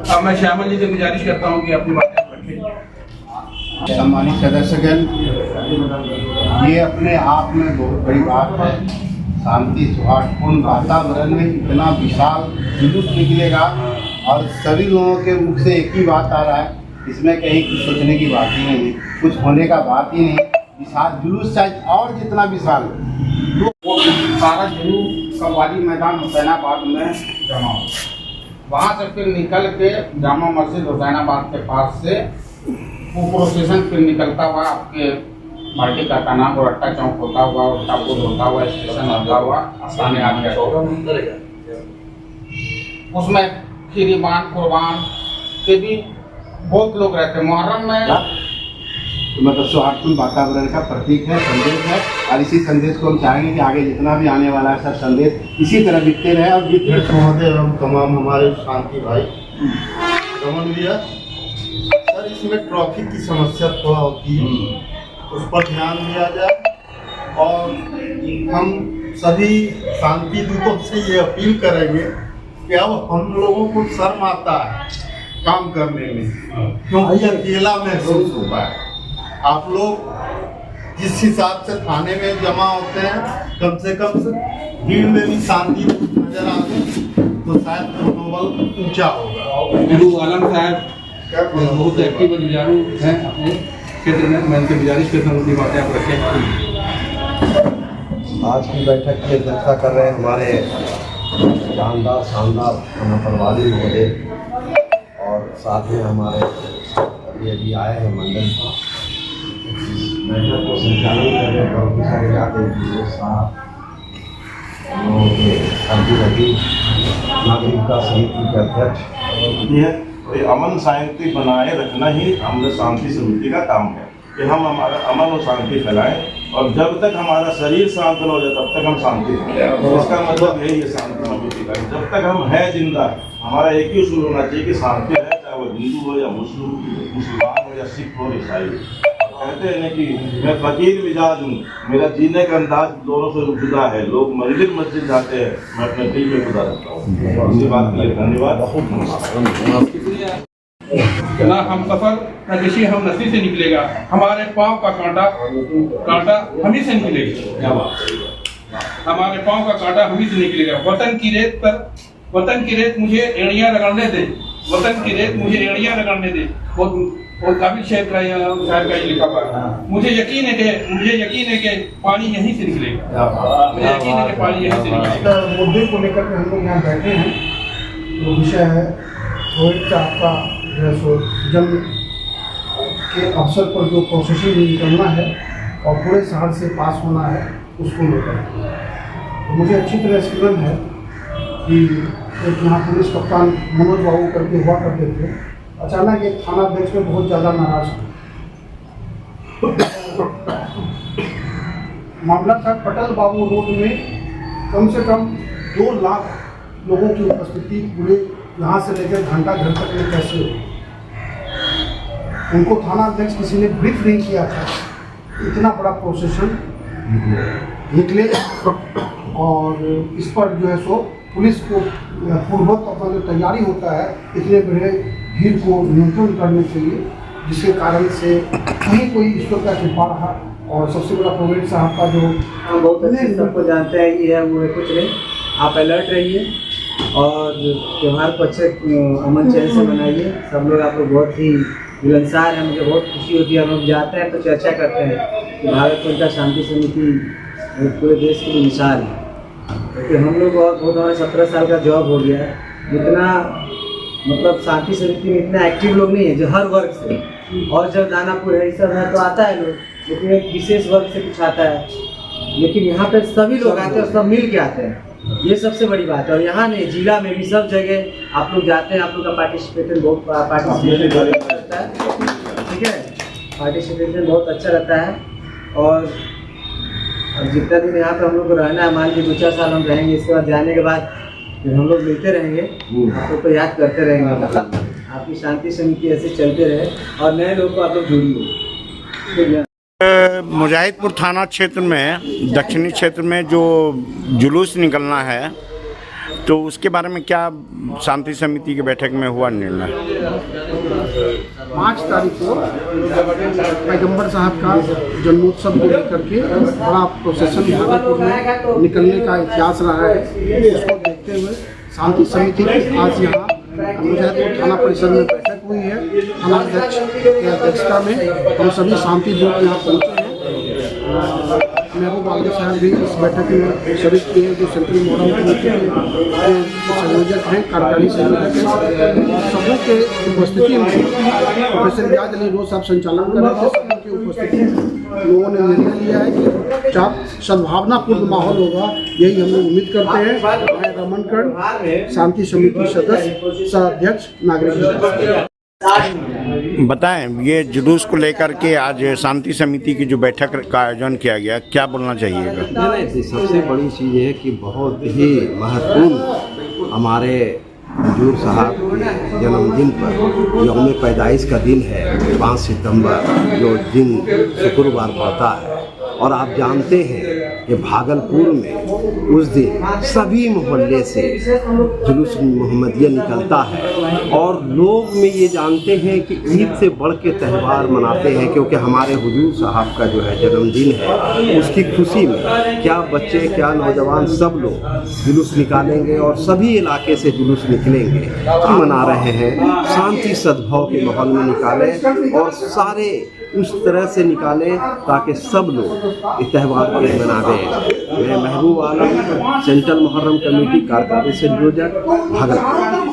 अब मैं श्यामल जी से गुजारिश करता हूँ कि अपनी बातें रखें। सम्मानित सदस्यगण, ये अपने आप में बहुत बड़ी बात है। शांति सौहार्दपूर्ण वातावरण में इतना विशाल जुलूस निकलेगा और सभी लोगों के मुख से एक ही बात आ रहा है, इसमें कहीं कुछ सोचने की बात ही नहीं है, कुछ होने का बात ही नहीं। विशाल जुलूस चाहे और जितना विशाल वो सारा जुलूस कव्वाली मैदान हुसैनाबाद में जमा हो, वहाँ से फिर निकल के जामा मस्जिद हुसैनाबाद के पास से वो प्रोसेशन फिर निकलता हुआ आपके मार्टी का काना और अट्टा चौक होता हुआ, उट्टापुर होता हुआ, स्टेशन होता हुआ आसाने आ गया। उसमें खीरीबान कुर्बान के भी बहुत लोग रहते हैं। मुहर्रम में मतलब सौहार्दपूर्ण वातावरण का प्रतीक है, संदेश है, और इसी संदेश को हम चाहेंगे कि आगे जितना भी आने वाला है सब संदेश इसी तरह दिखते रहे। और महोदय एवं तमाम हमारे शांति भाई रमन भैया, सर इसमें ट्रैफिक की समस्या थोड़ा होती है, उस पर ध्यान दिया जाए। और हम सभी शांति दूतों से ये अपील करेंगे कि अब हम लोगों को शर्म आता है काम करने में, क्योंकि अकेला महसूस होता है। आप लोग जिस हिसाब से थाने में जमा होते हैं, कम से कम भीड़ में भी शांति नजर आते तो शायद मनोबल ऊंचा होगा। गुरु आलम साहब बहुत एक्टिव और जुझारू हैं अपने क्षेत्र में, मैं उनसे गुजारिश करता हूँ उनकी बातें आप रखें। आज की बैठक की अध्यक्षता कर रहे हैं हमारे जानदार शानदार प्रभारी महोदय, और साथ में हमारे अभी आए हैं मंडल बैठक को संचालन कर रहे हैं नागरिकता समिति के अध्यक्ष। तो अमन शांति बनाए रखना ही हम शांति समिति का काम है कि हम हमारा अमन और शांति फैलाएं, और जब तक हमारा शरीर शांत न हो जाए तब तक हम शांति फैलाएं। इसका मतलब यही है शांति समिति का, जब तक हम हैं जिंदा, हमारा एक ही उसूल होना चाहिए कि शांति रहे, चाहे वो हिंदू हो या मुसलमान हो या सिख हो या ईसाई। कहते हैं कि मैं फकीर मिजाज हूँ, मेरा जीने का अंदाज दोनों से जुदा है। लोग मंदिर मस्जिद जाते हैं, मैं अपने दिल में खुदा रखता हूँ। इसी बात के लिए धन्यवाद। ना हम सफर न किसी हम नसी से निकलेगा, हमारे पाँव का कांटा हम ही से निकलेगा। हमारे पाँव का कांटा हम ही से निकलेगा। वतन की रेत मुझे एड़ियाँ रगड़ने दे, वतन की रेत मुझे एड़ियाँ रगड़ने दे। बहुत काबिल शेर का शायर का ये लिखा हुआ है। मुझे यकीन है कि पानी यहीं से निकलेगा। मुझे यकीन है कि पानी यहीं से निकलेगा। मुद्दे को लेकर के हम लोग यहाँ बैठे हैं, तो विषय है रोहित का आपका जन्म के अवसर पर जो प्रोसेसिंग निकलना है और पूरे शहर से पास होना है, उसको लेकर तो मुझे अच्छी तरह स्मरण है कि एक यहाँ पुलिस कप्तान मनोज बाबू करके हुआ करते थे। अचानक एक थाना अध्यक्ष में बहुत ज़्यादा नाराज थे। मामला था पटेल बाबू रोड में कम से कम 2 लाख लोगों की उपस्थिति पूरे यहाँ से लेकर घंटा घर तक में कैसे हो। उनको थाना अध्यक्ष किसी ने ब्रीफ नहीं किया था, इतना बड़ा प्रोसेशन निकले, और इस पर जो है सो पुलिस को पूर्वक अपना जो तैयारी होता है इतने बड़े भीड़ को नियंत्रण करने के लिए, जिसके कारण से कहीं कोई ईश्वर का कृपा रहा। और सबसे बड़ा प्रोवेट साहब का जो बहुत अच्छे सबको जानते हैं ये है, वो है कुछ नहीं। आप अलर्ट रहिए और त्यौहार को अच्छे अमन चैन से मनाइए। सब लोग आप लोग बहुत ही मिलनसार हैं, मुझे बहुत खुशी होती है। हम लोग जाते हैं तो चर्चा करते हैं कि भारत पंचायत शांति समिति पूरे देश की मिसाल है, क्योंकि हम लोग बहुत हमारे 17 साल का जॉब हो गया है। जितना मतलब शांति समिति में इतना एक्टिव लोग नहीं है जो हर वर्ग से, और जब दानापुर है सब है तो आता है लोग, लेकिन एक विशेष वर्ग से कुछ आता है, लेकिन यहाँ पे सभी लोग आते हैं और सब मिल के आते हैं, ये सबसे बड़ी बात है। और यहाँ नहीं, जिला में भी सब जगह आप लोग जाते हैं, आप लोग का पार्टिसिपेशन बहुत रहता है, ठीक है, पार्टिसिपेशन बहुत अच्छा रहता है। और जितना दिन यहाँ पे हम लोग को रहना है, मान लीजिए 2-4 साल हम रहेंगे, इसके बाद जाने के बाद फिर हम लोग मिलते रहेंगे, आप लोग को याद करते रहेंगे। मतलब आपकी शांति समिति ऐसे चलते रहे और नए लोग को आप लोग जोड़िए। मुजाहिदपुर थाना क्षेत्र में दक्षिणी क्षेत्र में जो जुलूस निकलना है, तो उसके बारे में क्या शांति समिति की बैठक में हुआ निर्णय? 5 तारीख को पैगंबर साहब का जन्मोत्सव को लेकर के बड़ा प्रोसेसन भागलपुर में निकलने का इतिहास रहा है। इसको देखते हुए शांति समिति की आज यहाँ मुजफ्फरपुर थाना परिसर में बैठक हुई है। थाना अध्यक्ष की अध्यक्षता में हम सभी शांति दूत यहाँ पहुँचे हैं। महबूब आलम साहब भी इस बैठक में शरीक किए, जो सेंट्रल मोहर्रम कमेटी के संयोजक हैं, कार्यकारी संयोजक हैं। सबों के उपस्थिति में प्रोफेसर रियाज अली रोज साहब संचालन कर रहे थे। सबों की उपस्थिति में लोगों ने निर्णय लिया है कि सद्भावनापूर्ण माहौल होगा, यही हम लोग उम्मीद करते हैं। मैं रमन कर्ण, शांति समिति सदस्य, सह अध्यक्ष, नागरिक। बताएं, ये जुलूस को लेकर के आज शांति समिति की जो बैठक का आयोजन किया गया, क्या बोलना चाहिएगा? नहीं, सबसे बड़ी चीज़ ये है कि बहुत ही महत्वपूर्ण हमारे हजूर साहब के जन्मदिन पर यौम पैदाइश का दिन है 5 सितंबर, जो दिन शुक्रवार पड़ता है। और आप जानते हैं कि भागलपुर में उस दिन सभी मोहल्ले से जुलूस मोहम्मदिया निकलता है और लोग में ये जानते हैं कि ईद से बढ़ के त्यौहार मनाते हैं, क्योंकि हमारे हुजूर साहब का जो है जन्मदिन है, उसकी खुशी में क्या बच्चे क्या नौजवान सब लोग जुलूस निकालेंगे और सभी इलाके से जुलूस निकलेंगे, मना रहे हैं। शांति सद्भाव के माहौल में निकालें और सारे उस तरह से निकालें ताकि सब लोग इस त्यौहार को मनावें। मैं महबूब आलम, सेंट्रल मोहर्रम कमेटी कार्यकारी संयोजक, भागलपुर।